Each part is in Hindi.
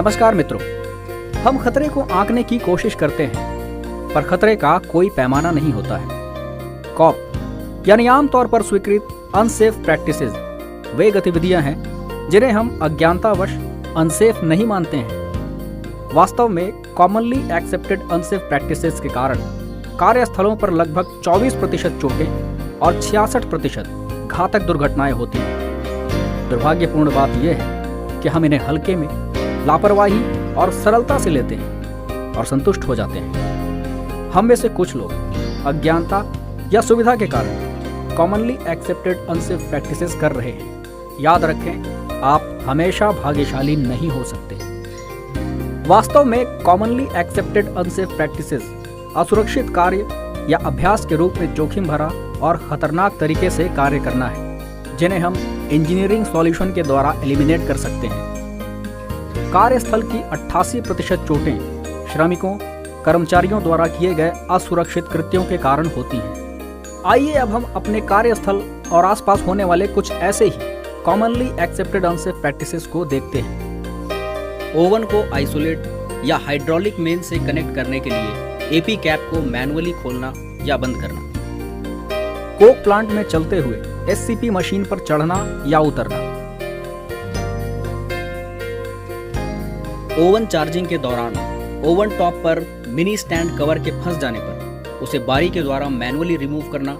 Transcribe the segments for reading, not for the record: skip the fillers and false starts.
नमस्कार मित्रों, हम खतरे को आंकने की कोशिश करते हैं, पर खतरे का कोई पैमाना नहीं होता है। कॉप यानी आमतौर पर स्वीकृत अनसेफ प्रैक्टिसेस वे गतिविधियां हैं जिन्हें हम अज्ञानतावश अनसेफ नहीं मानते हैं। वास्तव में कॉमनली एक्सेप्टेड अनसेफ प्रैक्टिसेस के कारण कार्यस्थलों पर लगभग 24% चोटें और 66% घातक दुर्घटनाएं होती हैं। दुर्भाग्यपूर्ण बात यह है कि हम इन्हें हल्के में, लापरवाही और सरलता से लेते हैं और संतुष्ट हो जाते हैं। हम में से कुछ लोग अज्ञानता या सुविधा के कारण कॉमनली एक्सेप्टेड अनसेफ प्रैक्टिसेस कर रहे हैं। याद रखें, आप हमेशा भाग्यशाली नहीं हो सकते। वास्तव में कॉमनली एक्सेप्टेड अनसेफ प्रैक्टिसेस असुरक्षित कार्य या अभ्यास के रूप में जोखिम भरा और खतरनाक तरीके से कार्य करना है, जिन्हें हम इंजीनियरिंग सॉल्यूशन के द्वारा एलिमिनेट कर सकते हैं। कार्यस्थल की 88% चोटें श्रमिकों, कर्मचारियों द्वारा किए गए असुरक्षित कृत्यों के कारण होती हैं। आइए अब हम अपने कार्यस्थल और आसपास होने वाले कुछ ऐसे ही कॉमनली एक्सेप्टेड अनसेफ प्रैक्टिसेस को देखते हैं। ओवन को आइसोलेट या हाइड्रोलिक मेन से कनेक्ट करने के लिए एपी कैप को मैनुअली खोलना या बंद करना। कोक प्लांट में चलते हुए एससीपी मशीन पर चढ़ना या उतरना। ओवन चार्जिंग के दौरान ओवन टॉप पर मिनी स्टैंड कवर के फंस जाने पर उसे बारी के द्वारा मैनुअली रिमूव करना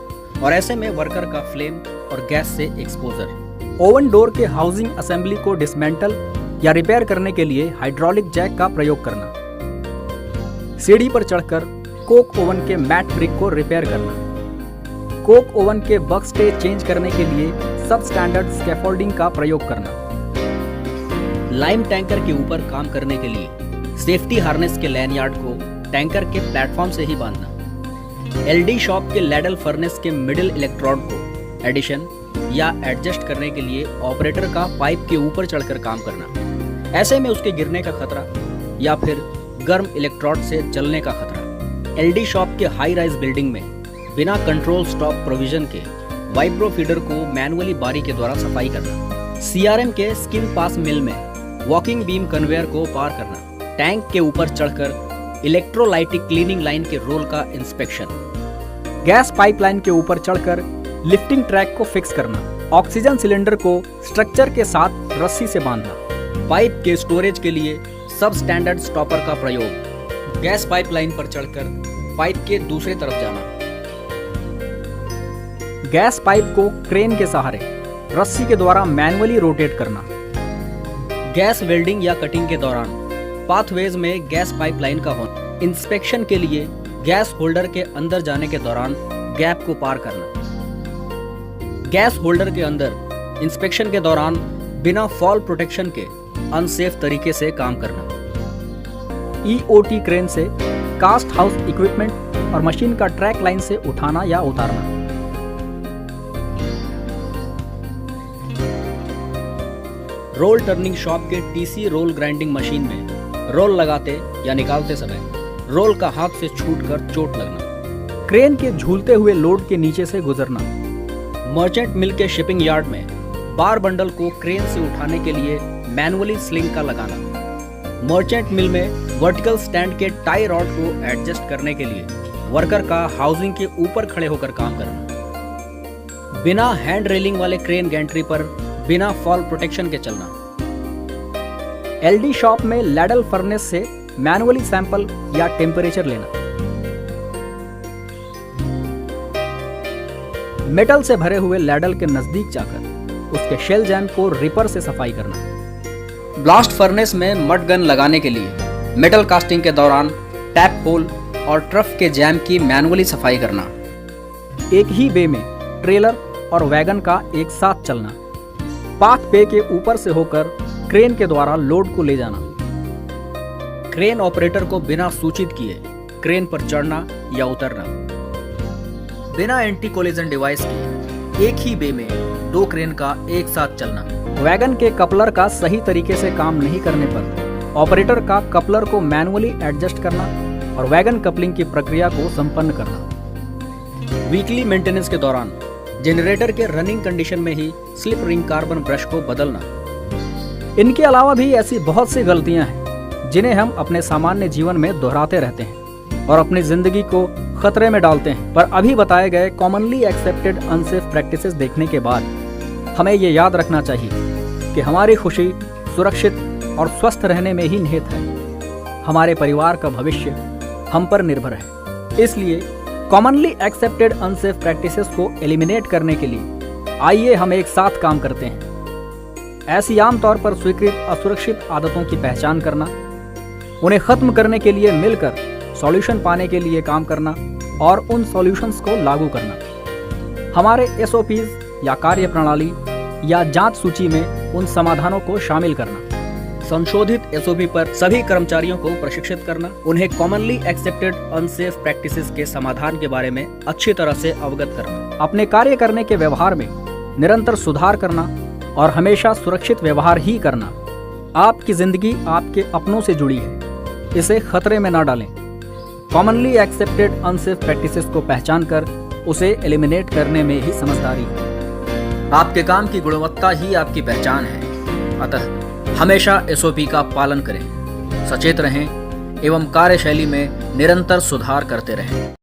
और ऐसे में वर्कर का फ्लेम और गैस से एक्सपोजर। ओवन डोर के हाउसिंग असेंबली को डिसमेंटल या रिपेयर करने के लिए हाइड्रोलिक जैक का प्रयोग करना। सीढ़ी पर चढ़कर कोक ओवन के मैट ब्रिक को रिपेयर करना। कोक ओवन के बक स्टे चेंज करने के लिए सब स्टैंडर्ड स्कैफोल्डिंग का प्रयोग करना। लाइम टैंकर के ऊपर काम करने के लिए सेफ्टी हार्नेस के लैनयार्ड को टैंकर के प्लेटफॉर्म से ही बांधना। एलडी शॉप के लैडल फर्नेस के मिडिल इलेक्ट्रोड को एडिशन या एडजस्ट करने के लिए ऑपरेटर का पाइप के ऊपर चढ़कर काम करना। ऐसे में उसके गिरने का खतरा या फिर गर्म इलेक्ट्रोड से जलने का खतरा। एलडी शॉप के हाई राइज बिल्डिंग में बिना कंट्रोल स्टॉप प्रोविजन के वाइब्रो फीडर को मैनुअली बारी के द्वारा सफाई करना। सीआरएम के स्किन पास मिल में वॉकिंग बीम कन्वेयर को पार करना। टैंक के ऊपर चढ़कर इलेक्ट्रोलाइटिक क्लीनिंग लाइन के रोल का इंस्पेक्शन। गैस पाइपलाइन के ऊपर चढ़कर लिफ्टिंग ट्रैक को फिक्स करना। ऑक्सीजन सिलेंडर को स्ट्रक्चर के साथ रस्सी से बांधना। पाइप के स्टोरेज के लिए सब स्टैंडर्ड स्टॉपर का प्रयोग। गैस पाइपलाइन पर चढ़कर पाइप के दूसरे तरफ जाना। गैस पाइप को क्रेन के सहारे रस्सी के द्वारा मैनुअली रोटेट करना। गैस वेल्डिंग या कटिंग के दौरान पाथवेज में गैस पाइपलाइन का होना। इंस्पेक्शन के लिए गैस होल्डर के अंदर जाने के दौरान गैप को पार करना। गैस होल्डर के अंदर इंस्पेक्शन के दौरान बिना फॉल प्रोटेक्शन के अनसेफ तरीके से काम करना। ईओटी क्रेन से कास्ट हाउस इक्विपमेंट और मशीन का ट्रैक लाइन से उठाना या उतारना। रोल टर्निंग शॉप के टीसी रोल ग्राइंडिंग मशीन में रोल लगाते या निकालते समय रोल का हाथ से छूटकर चोट लगना। क्रेन के झूलते हुए लोड के नीचे से गुजरना। मर्चेंट मिल के शिपिंग यार्ड में बार बंडल को क्रेन से उठाने के लिए मैनुअली स्लिंग का लगाना। मर्चेंट मिल में वर्टिकल स्टैंड के टाई रॉड को एडजस्ट करने के लिए वर्कर का हाउसिंग के ऊपर खड़े होकर काम करना। बिना हैंड रेलिंग वाले क्रेन गैंट्री पर बिना फॉल प्रोटेक्शन के चलना। एलडी शॉप में लैडल फर्नेस से मैनुअली सैंपल या टेम्परेचर लेना। मेटल से भरे हुए लैडल के नजदीक जाकर उसके शेल जैम को रिपर से सफाई करना। ब्लास्ट फर्नेस में मड गन लगाने के लिए मेटल कास्टिंग के दौरान टैप होल और ट्रफ के जैम की मैनुअली सफाई करना। एक ही बे में ट्रेलर और वैगन का एक साथ चलना। पाथ पे के ऊपर से होकर क्रेन के द्वारा लोड को ले जाना। क्रेन ऑपरेटर को बिना सूचित किए क्रेन पर चढ़ना या उतरना। बिना एंटी कोलिजन डिवाइस के एक ही बे में दो क्रेन का एक साथ चलना। वैगन के कपलर का सही तरीके से काम नहीं करने पर ऑपरेटर का कपलर को मैनुअली एडजस्ट करना और वैगन कपलिंग की प्रक्रिया को संपन्न करना। वीकली मेंटेनेंस के दौरान जनरेटर के रनिंग कंडीशन में ही स्लिप रिंग कार्बन ब्रश को बदलना। इनके अलावा भी ऐसी बहुत सी गलतियां हैं जिन्हें हम अपने सामान्य जीवन में दोहराते रहते हैं और अपनी जिंदगी को खतरे में डालते हैं। पर अभी बताए गए कॉमनली एक्सेप्टेड अनसेफ प्रैक्टिसेस देखने के बाद हमें ये याद रखना चाहिए कि हमारी खुशी सुरक्षित और स्वस्थ रहने में ही निहित है। हमारे परिवार का भविष्य हम पर निर्भर है। इसलिए कॉमनली एक्सेप्टेड अनसेफ प्रैक्टिसेस को एलिमिनेट करने के लिए आइए हम एक साथ काम करते हैं। ऐसी आमतौर पर स्वीकृत असुरक्षित आदतों की पहचान करना, उन्हें खत्म करने के लिए मिलकर सॉल्यूशन पाने के लिए काम करना और उन सॉल्यूशंस को लागू करना। हमारे SOPs या कार्य प्रणाली या जांच सूची में उन समाधानों को शामिल करना, संशोधित SOP पर सभी कर्मचारियों को प्रशिक्षित करना, उन्हें कॉमनली एक्सेप्टेड अनसेफ प्रैक्टिसेस के समाधान के बारे में अच्छी तरह से अवगत करना, अपने कार्य करने के व्यवहार में निरंतर सुधार करना और हमेशा सुरक्षित व्यवहार ही करना। आपकी जिंदगी आपके अपनों से जुड़ी है, इसे खतरे में ना डालें। कॉमनली एक्सेप्टेड अनसेफ प्रैक्टिसेस को पहचान कर उसे एलिमिनेट करने में ही समझदारी है। आपके काम की गुणवत्ता ही आपकी पहचान है, अतः हमेशा SOP का पालन करें, सचेत रहें एवं कार्यशैली में निरंतर सुधार करते रहें।